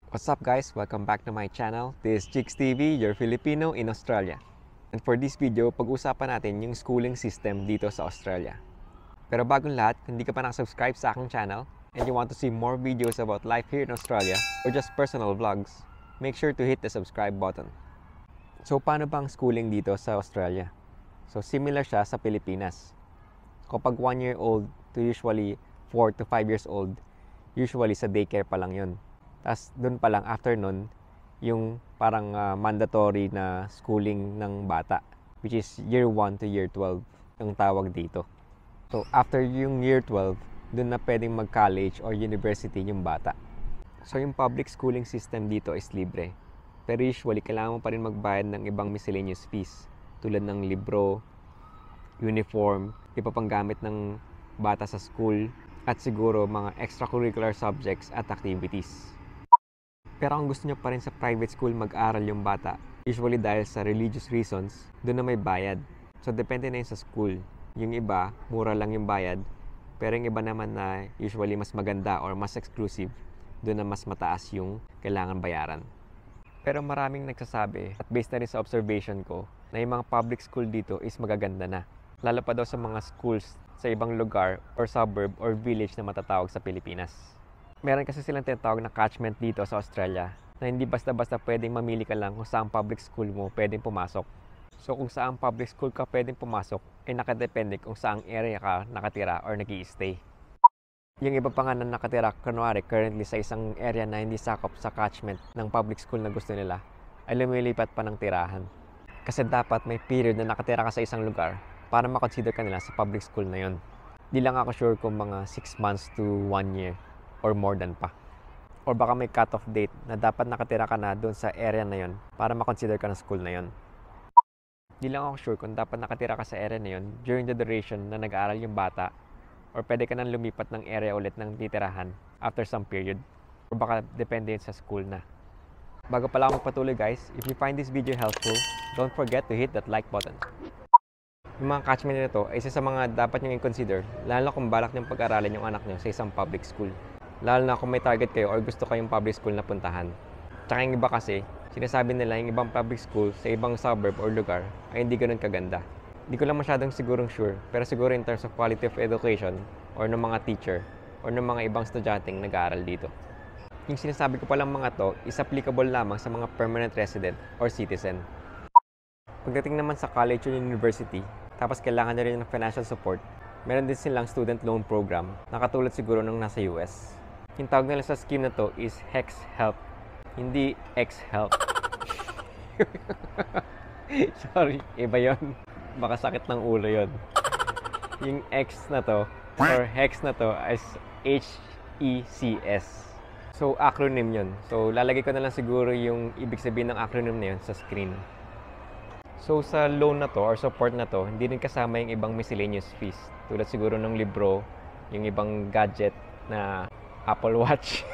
What's up guys? Welcome back to my channel. This is Chicks TV, your Filipino in Australia. And for this video, pag-usapan natin yung schooling system dito sa Australia. Pero bagong lahat, kung hindi ka pa nakasubscribe sa aking channel and you want to see more videos about life here in Australia or just personal vlogs, make sure to hit the subscribe button. So paano ba ang schooling dito sa Australia? So similar siya sa Pilipinas. Kapag 1 year old to usually 4 to 5 years old, usually sa daycare pa lang yun. Tapos doon pa lang, after nun, yung parang mandatory na schooling ng bata, which is year 1 to year 12, yung tawag dito. So after yung year 12, doon na pwedeng mag-college or university yung bata. So yung public schooling system dito is libre. Pero usually, kailangan mo pa rin magbayad ng ibang miscellaneous fees, tulad ng libro, uniform, iba pang gamit ng bata sa school, at siguro mga extracurricular subjects at activities. Pero kung gusto nyo pa rin sa private school mag-aral yung bata, usually dahil sa religious reasons, doon na may bayad. So depende na yun sa school. Yung iba, mura lang yung bayad, pero yung iba naman na usually mas maganda or mas exclusive, doon na mas mataas yung kailangan bayaran. Pero maraming nagsasabi, at based na rin sa observation ko, na yung mga public school dito is magaganda na. Lalo pa daw sa mga schools sa ibang lugar or suburb or village na matatawag sa Pilipinas. Meron kasi silang tinatawag na catchment dito sa Australia na hindi basta-basta pwedeng mamili ka lang kung saan public school mo pwedeng pumasok. So kung saan public school ka pwedeng pumasok, ay nakadepende kung saang area ka nakatira or nag-i-stay. Yung iba pa nga na nakatira, kunwari currently sa isang area na hindi sakop sa catchment ng public school na gusto nila, ay lumilipat pa ng tirahan. Kasi dapat may period na nakatira ka sa isang lugar para makonsider ka nila sa public school na yon. Di lang ako sure kung mga 6 months to 1 year or more than pa. Or baka may cut-off date na dapat nakatira ka na doon sa area na yon para makonsider ka ng school na yon. Di lang ako sure kung dapat nakatira ka sa area na yon during the duration na nag-aaral yung bata or pwede ka nang lumipat ng area ulit ng titirahan after some period. Or baka depende yun sa school na. Bago pala ako magpatuloy guys, if you find this video helpful, don't forget to hit that like button. Yung mga catchment nito ay isa sa mga dapat nyo i-consider, lalo na kung balak nyong pag-aralin yung anak nyo sa isang public school. Lalo na kung may target kayo or gusto kayong public school na puntahan. Tsaka yung iba kasi, sinasabi nila yung ibang public school sa ibang suburb or lugar ay hindi ganun kaganda. Hindi ko lang masyadong sigurong sure, pero siguro in terms of quality of education or ng mga teacher or ng mga ibang estudyanteng nag-aaral dito. Yung sinasabi ko palang mga to is applicable lamang sa mga permanent resident or citizen. Pagdating naman sa college or university, tapos kailangan na rin ng financial support, meron din silang student loan program na katulad siguro ng nasa US. Yung tawag nila sa scheme na to is HEX-HELP, hindi X-HELP. Sorry, iba yon. Baka sakit ng ulo yon. Yung X na to, or HEX na to, is HECS. So, acronym yon. So, lalagay ko na lang siguro yung ibig sabihin ng acronym na yun sa screen. So, sa loan na to, or support na to, hindi rin kasama yung ibang miscellaneous fees. Tulad siguro ng libro, yung ibang gadget na Apple Watch.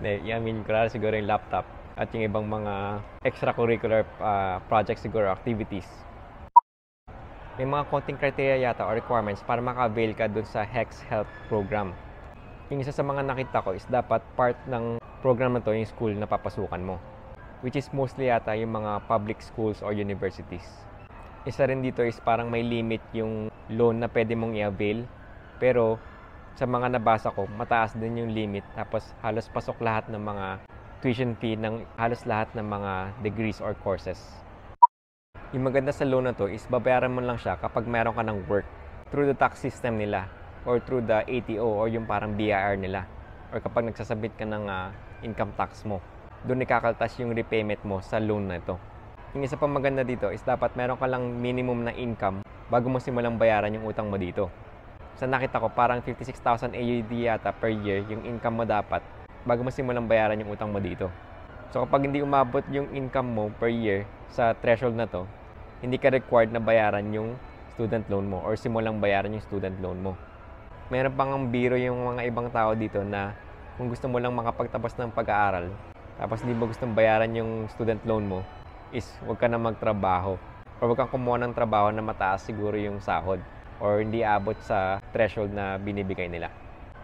I mean, kurang siguro yung laptop at yung ibang mga extracurricular projects siguro, activities. May mga konting criteria yata or requirements para maka-avail ka dun sa HEX-HELP program. Yung isa sa mga nakita ko is dapat part ng program na to yung school na papasukan mo, which is mostly yata yung mga public schools or universities. Isa rin dito is parang may limit yung loan na pwede mong i-avail, pero sa mga nabasa ko, mataas din yung limit, tapos halos pasok lahat ng mga tuition fee ng halos lahat ng mga degrees or courses. Yung maganda sa loan na to is babayaran mo lang siya kapag meron ka ng work through the tax system nila or through the ATO or yung parang BIR nila, or kapag nagsasubmit ka ng income tax mo. Doon ikakaltas yung repayment mo sa loan na ito. Yung isa pang maganda dito is dapat meron ka lang minimum na income bago mo simulang bayaran yung utang mo dito. Sa nakita ko, parang 56,000 AUD yata per year yung income mo dapat bago mo simulang bayaran yung utang mo dito. So kapag hindi umabot yung income mo per year sa threshold na to, hindi ka required na bayaran yung student loan mo or simulang bayaran yung student loan mo. Meron pang ang biro yung mga ibang tao dito na kung gusto mo lang makapagtapos ng pag-aaral, tapos hindi mo gustong bayaran yung student loan mo, is huwag ka na magtrabaho or huwag kang kumuha ng trabaho na mataas siguro yung sahod or hindi abot sa threshold na binibigay nila.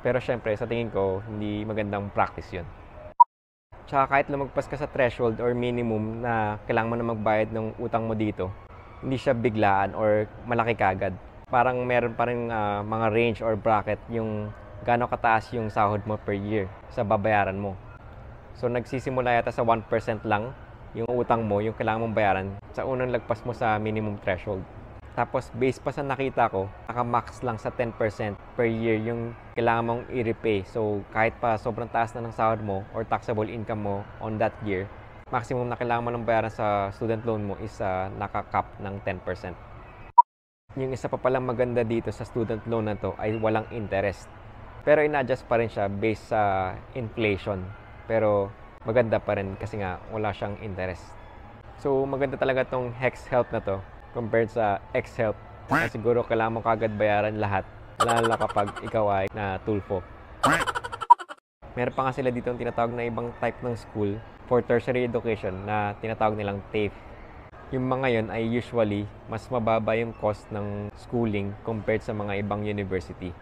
Pero syempre, sa tingin ko, hindi magandang practice yun. Tsaka kahit lumagpas ka sa threshold or minimum na kailangan mo na magbayad ng utang mo dito, hindi siya biglaan or malaki kagad. Parang meron pa rin mga range or bracket yung gaano kataas yung sahod mo per year sa babayaran mo. So nagsisimula yata sa 1% lang yung utang mo, yung kailangan mong bayaran sa unang lagpas mo sa minimum threshold. Tapos based pa sa nakita ko, naka-max lang sa 10% per year yung kailangan mong i-repay. So kahit pa sobrang taas na ng sahod mo or taxable income mo on that year, maximum na kailangan mo ng bayaran sa student loan mo is naka-cap ng 10%. Yung isa pa palang maganda dito sa student loan na to ay walang interest. Pero in-adjust pa rin siya based sa inflation. Pero maganda pa rin kasi nga wala siyang interest. So maganda talaga tong Hex Help na to compared sa X-Help. Na siguro kailangan mo kagad bayaran lahat, lalo na kapag ikaw ay na tulfo. Meron pa nga sila dito ang tinatawag na ibang type ng school for tertiary education na tinatawag nilang TAFE. Yung mga yon ay usually mas mababa yung cost ng schooling compared sa mga ibang university.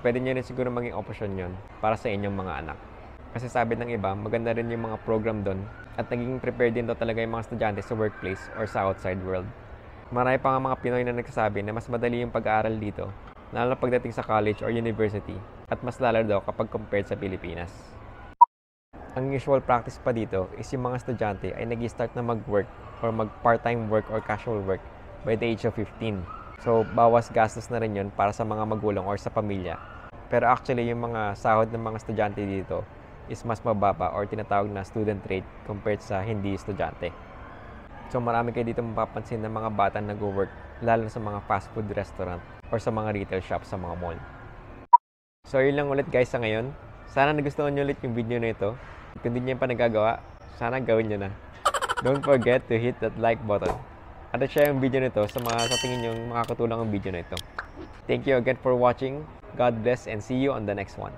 Pwede nyo rin siguro maging option yon para sa inyong mga anak. Kasi sabi ng iba, maganda rin yung mga program doon at naging prepared din daw talaga yung mga estudyante sa workplace or sa outside world. Marami pa nga mga Pinoy na nagsasabi na mas madali yung pag-aaral dito, lalo na pagdating sa college or university, at mas lalo daw kapag compared sa Pilipinas. Ang usual practice pa dito is yung mga estudyante ay nag-start na mag-work or mag-part-time work or casual work by the age of 15. So, bawas gastos na rin yun para sa mga magulang or sa pamilya. Pero actually, yung mga sahod ng mga estudyante dito is mas mababa or tinatawag na student rate compared sa hindi estudyante. So marami kayo dito mapapansin ng mga bata nag-work, lalo na sa mga fast food restaurant or sa mga retail shop sa mga mall. So yun lang ulit guys sa ngayon. Sana nagustuhan nyo ulit yung video na ito. Kung hindi nyo pa nagagawa, sana gawin nyo na. Don't forget to hit that like button. At share yung video na ito sa mga sa tingin nyo makakatulong ang video na ito. Thank you again for watching. God bless and see you on the next one.